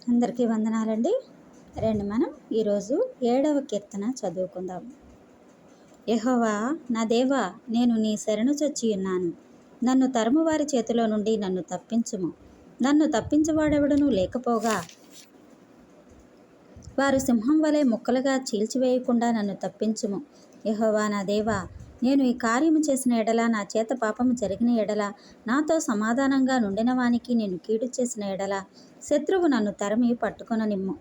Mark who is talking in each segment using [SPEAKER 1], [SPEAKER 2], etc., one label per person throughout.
[SPEAKER 1] అందరికీ వందనాలండి. రండి మనం ఈరోజు 7వ కీర్తన చదువుకుందాం. యెహోవా నా దేవా, నేను నీ శరణు చొచ్చియున్నాను. నన్ను తరుమువారి చేతిలో నుండి నన్ను తప్పించుము. నన్ను తప్పించువాడెవడనూ లేకపోగా వారు సింహం వలె ముక్కలుగా చీల్చివేయకుండా నన్ను తప్పించుము. యెహోవా నా దేవా, నేను ఈ కార్యము చేసిన ఎడల, నా చేత పాపము జరిగిన ఎడల, నాతో సమాధానంగా నుండిన వానికి నేను కీడు చేసిన ఎడల, శత్రువు నన్ను తరిమి పట్టుకొననిమ్ము.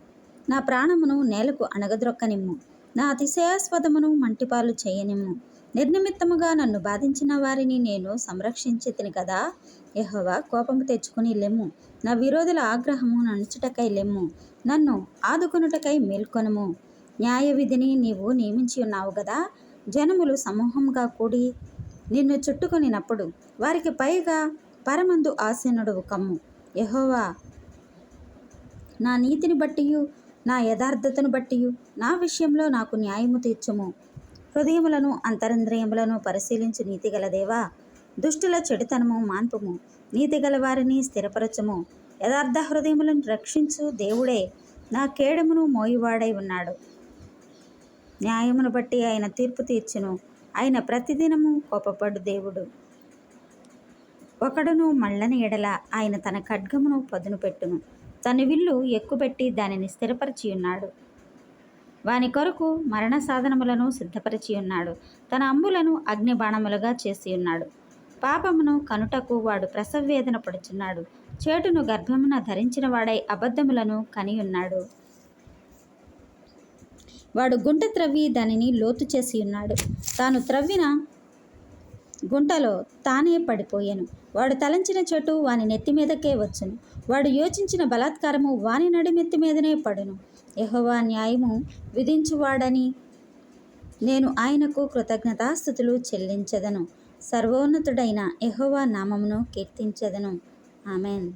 [SPEAKER 1] నా ప్రాణమును నేలకు అణగద్రొక్కనిమ్ము. నా అతిశయాస్పదమును మంటిపాలు చేయనిమ్ము. నిర్నిమిత్తముగా నన్ను బాధించిన వారిని నేను సంరక్షించి తిని కదా. యెహోవా, కోపము తెచ్చుకుని లెమ్ము. నా విరోధుల ఆగ్రహము నణుచుటకై లెమ్ము. నన్ను ఆదుకొనుటకై మేల్కొనుము. న్యాయ విధిని నీవు నియమించి ఉన్నావు గదా. జనములు సమూహంగా కూడి నిన్ను చుట్టుకొనినప్పుడు వారికి పైగా పరమందు ఆసీనుడవు కమ్ము. యెహోవా, నా నీతిని బట్టియు నా యథార్థతను బట్టియు నా విషయంలో నాకు న్యాయము తీర్చుము. హృదయములను అంతరింద్రియములను పరిశీలించు నీతిగల దేవా, దుష్టుల చెడుతనము మాన్పుము. నీతిగల వారిని స్థిరపరచుము. యథార్థ హృదయములను రక్షించు దేవుడే నా కేడమును మోయువాడై ఉన్నాడు. న్యాయమును బట్టి ఆయన తీర్పు తీర్చును. ఆయన ప్రతిదినము కోపపడు దేవుడు. ఒకడును మళ్ళని ఎడల ఆయన తన ఖడ్గమును పదును పెట్టును. తన విల్లు ఎక్కుపెట్టి దానిని స్థిరపరిచి ఉన్నాడు. వాని కొరకు మరణ సాధనములను సిద్ధపరిచి ఉన్నాడు. తన అంబులను అగ్ని బాణములుగా చేసి ఉన్నాడు. పాపమును కనుటకు వాడు ప్రసవవేదన పడుచున్నాడు. చేటును గర్భమున ధరించిన వాడై అబద్ధములను కనియున్నాడు. వాడు గుంట త్రవ్వి దానిని లోతు చేసి ఉన్నాడు. తాను త్రవ్విన గుంటలో తానే పడిపోయాను. వాడు తలంచిన చెట్టు వాని నెత్తి మీదకే వచ్చును. వాడు యోచించిన బలాత్కారము వాని నడిమెత్తి మీదనే పడును. యెహోవా న్యాయము విధించువాడని నేను ఆయనకు కృతజ్ఞతాస్తుతులు చెల్లించెదను. సర్వోన్నతుడైన యెహోవా నామమును కీర్తించెదను. ఆమెన్.